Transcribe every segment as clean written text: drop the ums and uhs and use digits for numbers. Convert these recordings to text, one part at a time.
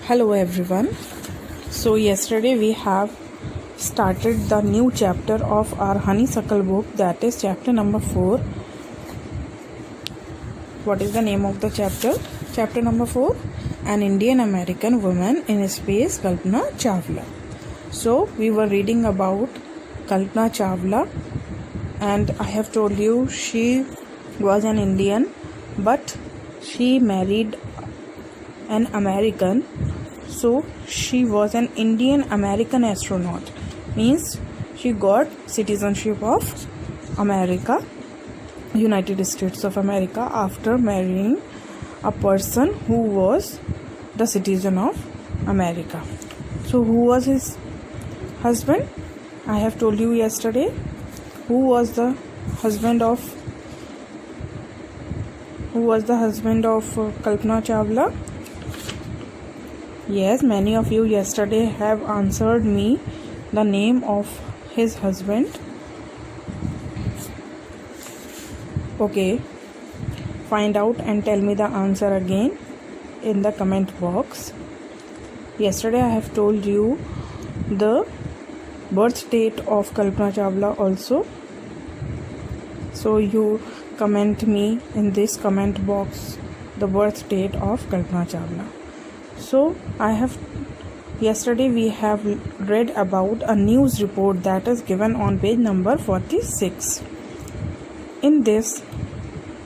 Hello everyone. So yesterday we have started the new chapter of our honeysuckle book, that is chapter number 4. What is the name of the chapter? Chapter number 4, An Indian American Woman in Space, Kalpana Chawla. So we were reading about Kalpana Chawla, and I have told you she was an Indian, but she married an American. So she was an Indian American astronaut, means she got citizenship of America, United States of America, after marrying a person who was the citizen of America. So who was his husband? I have told you yesterday. Who was the husband of Kalpana Chawla? Yes, many of you yesterday have answered me the name of his husband. Okay, find out and tell me the answer again in the comment box. Yesterday I have told you the birth date of Kalpana Chawla also. So you comment me in this comment box the birth date of Kalpana Chawla. So yesterday we have read about a news report that is given on page number 46. In this,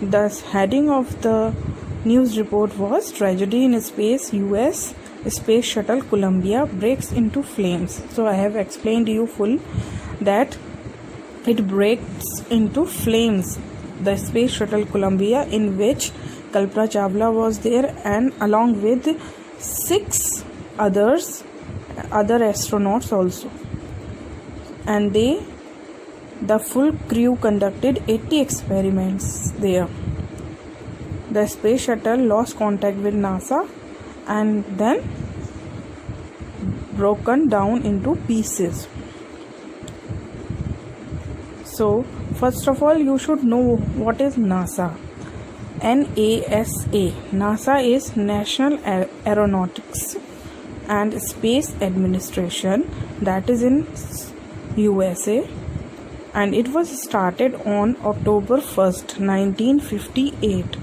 the heading of the news report was Tragedy in Space, US Space Shuttle Columbia breaks into flames. So I have explained you full that it breaks into flames, the Space Shuttle Columbia, in which Kalpana Chawla was there, and along with 6 other astronauts also, and the full crew conducted 80 experiments there. The space shuttle lost contact with NASA and then broken down into pieces. So first of all, you should know what is NASA. NASA. NASA is National Aeronautics and Space Administration, that is in USA, and it was started on October 1st, 1958.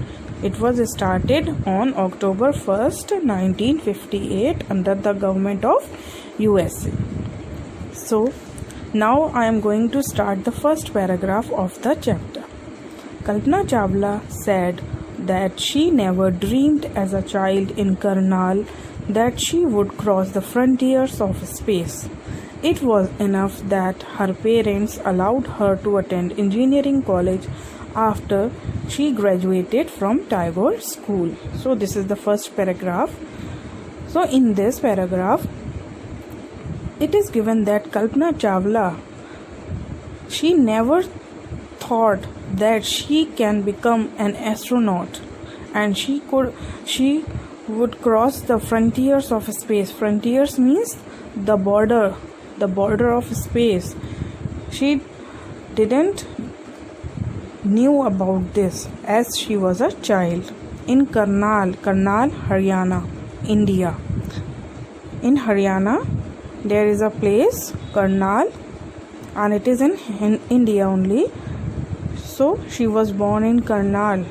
It was started on October 1st, 1958 under the government of USA. So now I am going to start the first paragraph of the chapter. Kalpana Chawla said that she never dreamed as a child in Karnal that she would cross the frontiers of space. It was enough that her parents allowed her to attend engineering college after she graduated from Tagore School. So this is the first paragraph. So in this paragraph, it is given that Kalpana Chawla, she never thought that she can become an astronaut and she would cross the frontiers of space. Frontiers means the border of space. She didn't knew about this as she was a child. In Karnal, Haryana, India. In Haryana there is a place Karnal, and it is in India only. So she was born in Karnal.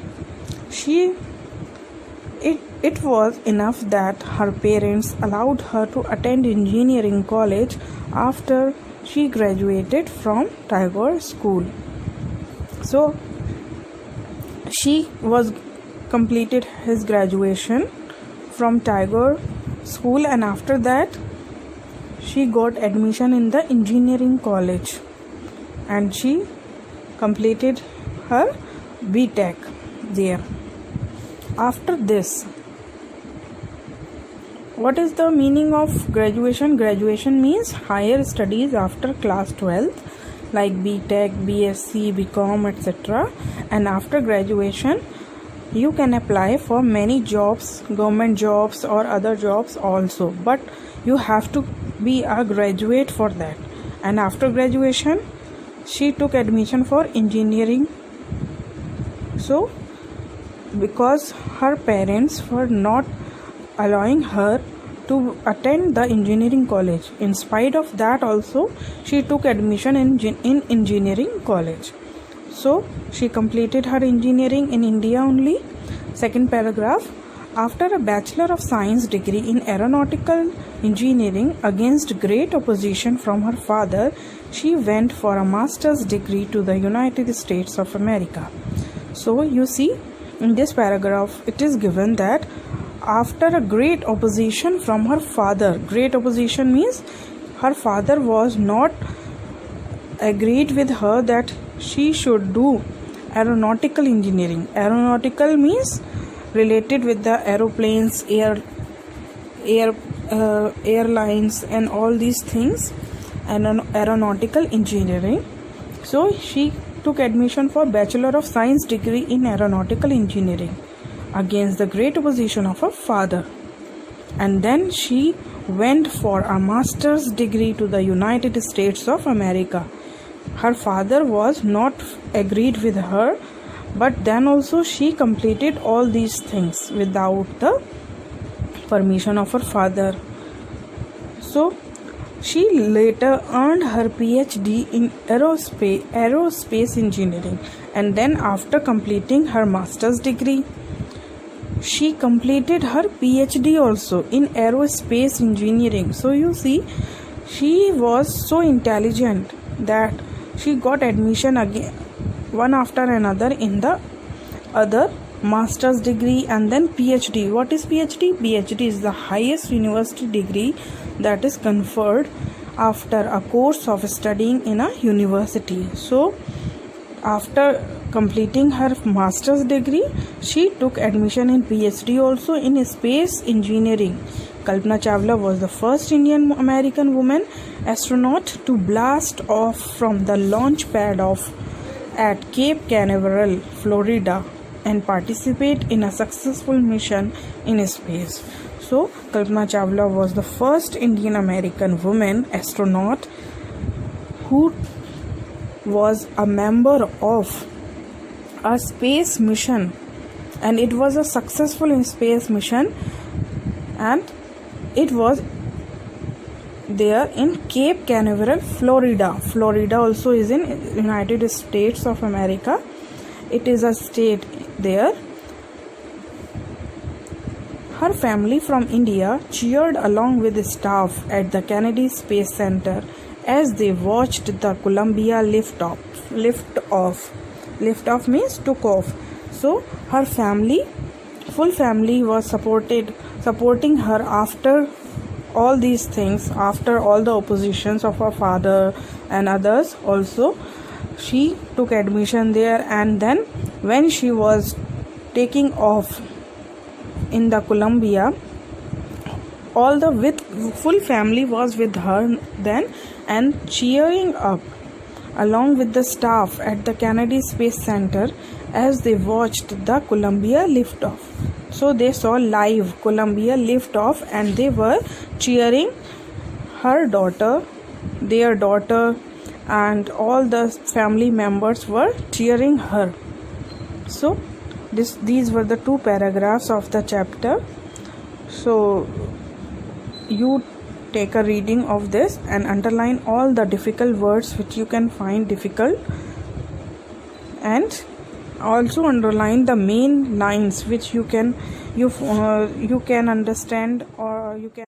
It was enough that her parents allowed her to attend engineering college after she graduated from Tagore School. So she was completed his graduation from Tagore School, and after that she got admission in the engineering college and she completed her B.Tech there. After this, what is the meaning of graduation? Graduation means higher studies after class 12, like B.Tech, BSc, BCom, etc. And after graduation, you can apply for many jobs, government jobs or other jobs also, but you have to be a graduate for that. And after graduation, she took admission for engineering. So because her parents were not allowing her to attend the engineering college. In spite of that also, she took admission in engineering college. So she completed her engineering in India only. Second paragraph. After a Bachelor of Science degree in aeronautical engineering against great opposition from her father, she went for a master's degree to the United States of America. So you see, in this paragraph it is given that after a great opposition from her father, great opposition means her father was not agreed with her that she should do aeronautical engineering. Aeronautical means related with the aeroplanes, airlines and all these things, and aeronautical engineering. So she took admission for Bachelor of Science degree in aeronautical engineering against the great opposition of her father, and then she went for a master's degree to the United States of America. Her father was not agreed with her, but then also she completed all these things without the permission of her father. So she later earned her PhD in aerospace engineering, and then after completing her master's degree, she completed her PhD also in aerospace engineering. So you see, she was so intelligent that she got admission again one after another in the other master's degree and then PhD. What is PhD? PhD is the highest university degree that is conferred after a course of studying in a university. So after completing her master's degree, she took admission in PhD also in space engineering. Kalpana Chawla was the first Indian American woman astronaut to blast off from the launch pad at Cape Canaveral, Florida, and participate in a successful mission in space. So Kalpana Chawla was the first Indian American woman astronaut who was a member of a space mission, and it was a successful space mission, and it was there in Cape Canaveral, Florida. Florida also is in United States of America. It is a state there. Her family from India cheered along with the staff at the Kennedy Space Center as they watched the Columbia lift off. Lift off means took off. So her family, full family, was supporting her after all these things, after all the oppositions of her father and others also. She took admission there, and then when she was taking off in the Columbia, all the full family was with her then and cheering up along with the staff at the Kennedy Space Center as they watched the Columbia liftoff. So they saw live Columbia liftoff, and they were cheering her daughter, their daughter, and all the family members were cheering her. So these were the two paragraphs of the chapter. So you take a reading of this and underline all the difficult words which you can find difficult, and also underline the main lines which you can understand, or you can